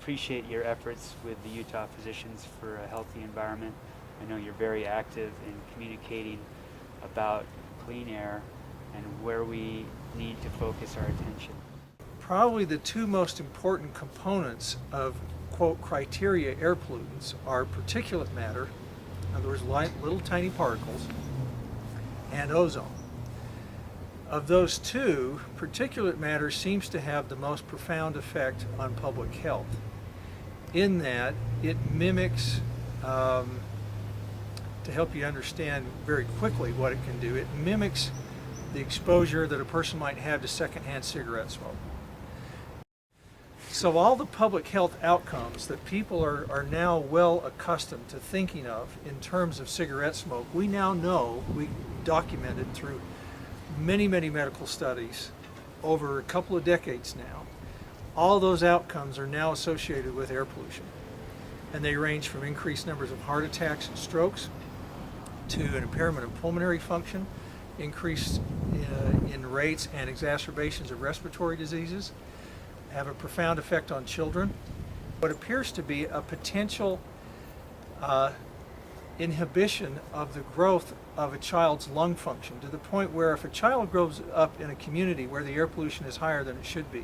appreciate your efforts with the Utah Physicians for a Healthy Environment. I know you're very active in communicating about clean air and where we need to focus our attention. Probably the two most important components of, quote, criteria air pollutants are particulate matter, in other words, little tiny particles, and ozone. Of those two, particulate matter seems to have the most profound effect on public health, in that it mimics, to help you understand very quickly what it can do, it mimics the exposure that a person might have to secondhand cigarette smoke. So all the public health outcomes that people are now well accustomed to thinking of in terms of cigarette smoke, we now know, we documented through many medical studies over a couple of decades now. All those outcomes are now associated with air pollution. And they range from increased numbers of heart attacks and strokes to an impairment of pulmonary function, increase in rates and exacerbations of respiratory diseases, have a profound effect on children. What appears to be a potential inhibition of the growth of a child's lung function, to the point where if a child grows up in a community where the air pollution is higher than it should be,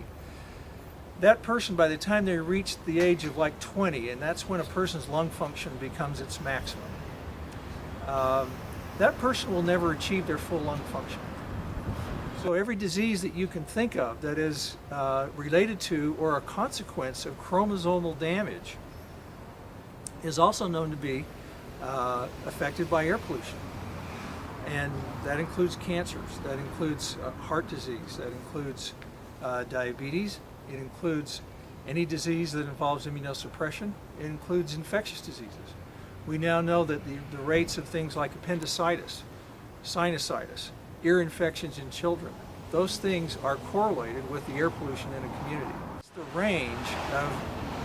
that person, by the time they reach the age of like 20, and that's when a person's lung function becomes its maximum, that person will never achieve their full lung function. So every disease that you can think of that is related to or a consequence of chromosomal damage is also known to be affected by air pollution. And that includes cancers, that includes heart disease, that includes diabetes, it includes any disease that involves immunosuppression, it includes infectious diseases. We now know that the rates of things like appendicitis, sinusitis, ear infections in children, those things are correlated with the air pollution in a community. The range of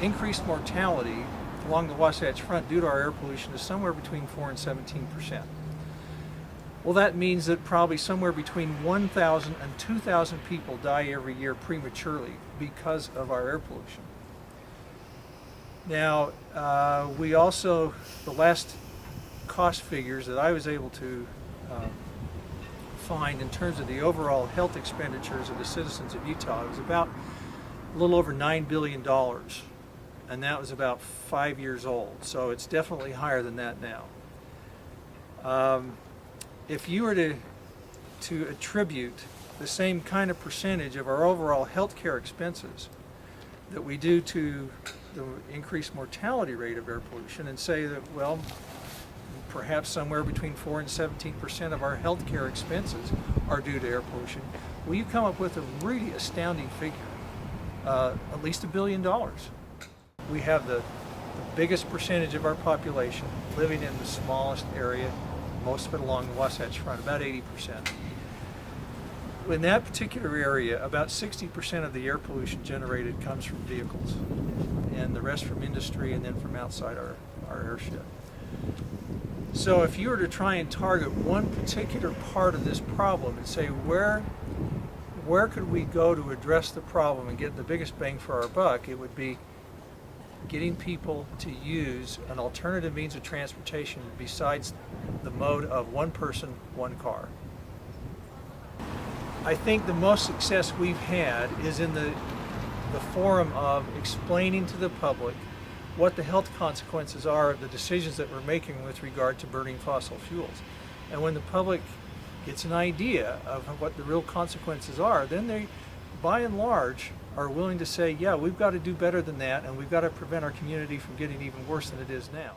increased mortality along the Wasatch Front due to our air pollution is somewhere between 4 and 17%. Well, that means that probably somewhere between 1,000 and 2,000 people die every year prematurely because of our air pollution. Now, we also, the last cost figures that I was able to find in terms of the overall health expenditures of the citizens of Utah, it was about a little over $9 billion. And that was about 5 years old, so it's definitely higher than that now. If you were to attribute the same kind of percentage of our overall healthcare expenses that we do to the increased mortality rate of air pollution, and say that, well, perhaps somewhere between 4 and 17% of our healthcare expenses are due to air pollution, well, you come up with a really astounding figure, at least $1 billion. We have the biggest percentage of our population living in the smallest area, most of it along the Wasatch Front, about 80%. In that particular area, about 60% of the air pollution generated comes from vehicles, and the rest from industry and then from outside our airshed. So if you were to try and target one particular part of this problem and say, where could we go to address the problem and get the biggest bang for our buck, it would be getting people to use an alternative means of transportation besides the mode of one person, one car. I think the most success we've had is in the forum of explaining to the public what the health consequences are of the decisions that we're making with regard to burning fossil fuels. And when the public gets an idea of what the real consequences are, then they, by and large, are willing to say, yeah, we've got to do better than that, and we've got to prevent our community from getting even worse than it is now.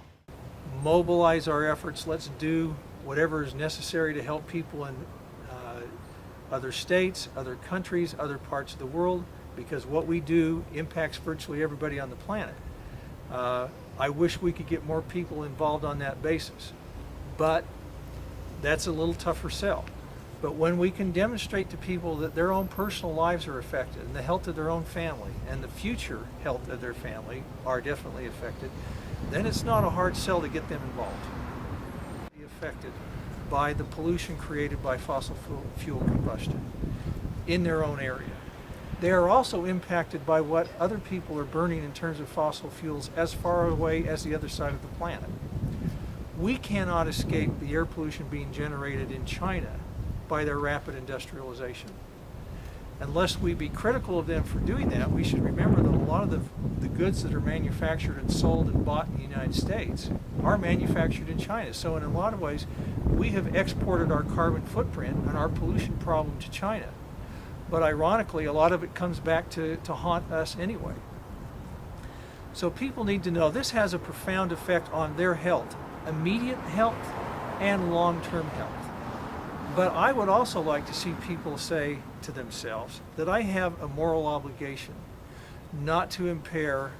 Mobilize our efforts. Let's do whatever is necessary to help people in other states, other countries, other parts of the world, because what we do impacts virtually everybody on the planet. I wish we could get more people involved on that basis, but that's a little tougher sell. But when we can demonstrate to people that their own personal lives are affected and the health of their own family and the future health of their family are definitely affected, then it's not a hard sell to get them involved. Be affected by the pollution created by fossil fuel combustion in their own area. they are also impacted by what other people are burning in terms of fossil fuels as far away as the other side of the planet. We cannot escape the air pollution being generated in China by their rapid industrialization. Unless we be critical of them for doing that, we should remember that a lot of the goods that are manufactured and sold and bought in the United States are manufactured in China. So in a lot of ways, we have exported our carbon footprint and our pollution problem to China. But ironically, a lot of it comes back to haunt us anyway. So people need to know this has a profound effect on their health, immediate health and long-term health. But I would also like to see people say to themselves that I have a moral obligation not to impair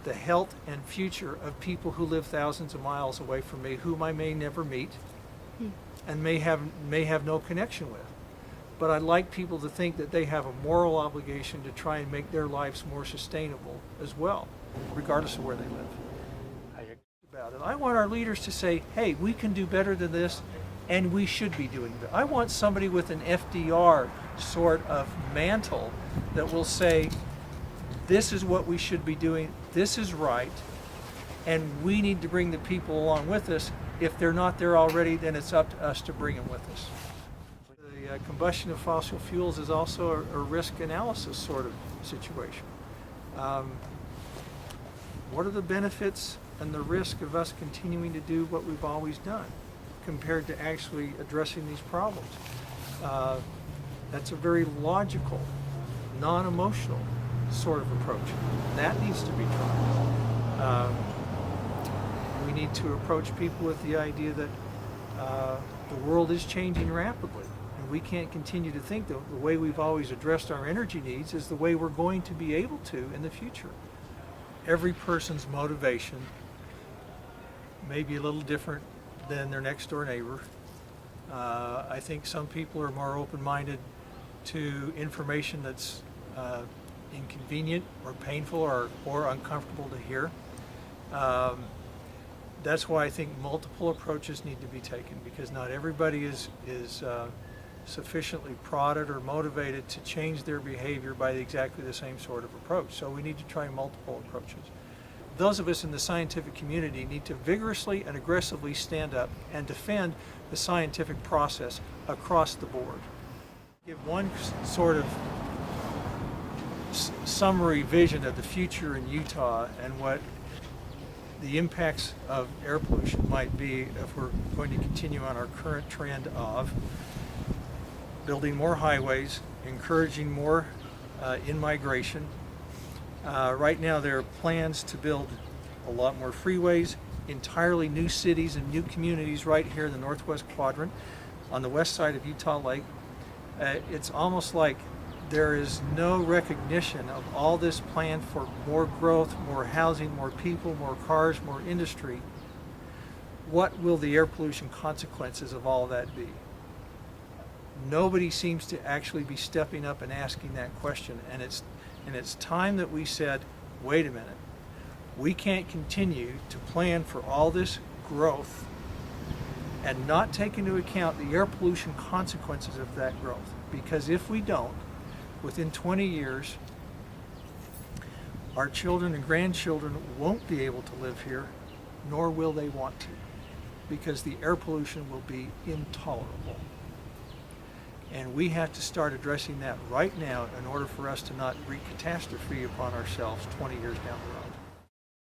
the health and future of people who live thousands of miles away from me, whom I may never meet and may have no connection with. But I'd like people to think that they have a moral obligation to try and make their lives more sustainable as well, regardless of where they live. About it. I want our leaders to say, hey, we can do better than this, and we should be doing it. I want somebody with an FDR sort of mantle that will say, this is what we should be doing, this is right, and we need to bring the people along with us. If they're not there already, then it's up to us to bring them with us. The combustion of fossil fuels is also a risk analysis sort of situation. What are the benefits and the risk of us continuing to do what we've always done compared to actually addressing these problems? That's a very logical, non-emotional sort of approach. That needs to be tried. We need to approach people with the idea that the world is changing rapidly, and we can't continue to think that the way we've always addressed our energy needs is the way we're going to be able to in the future. Every person's motivation may be a little different than their next door neighbor. I think some people are more open-minded to information that's inconvenient or painful or uncomfortable to hear. That's why I think multiple approaches need to be taken, because not everybody is sufficiently prodded or motivated to change their behavior by exactly the same sort of approach. So we need to try multiple approaches. Those of us in the scientific community need to vigorously and aggressively stand up and defend the scientific process across the board. Give one sort of summary vision of the future in Utah and what the impacts of air pollution might be if we're going to continue on our current trend of building more highways, encouraging more in-migration. Right now there are plans to build a lot more freeways, entirely new cities and new communities right here in the northwest quadrant on the west side of Utah Lake. It's almost like there is no recognition of all this plan for more growth, more housing, more people, more cars, more industry. What will the air pollution consequences of all that be? Nobody seems to actually be stepping up and asking that question, and it's time that we said, wait a minute, we can't continue to plan for all this growth and not take into account the air pollution consequences of that growth. Because if we don't, within 20 years, our children and grandchildren won't be able to live here, nor will they want to, because the air pollution will be intolerable. And we have to start addressing that right now in order for us to not wreak catastrophe upon ourselves 20 years down the road.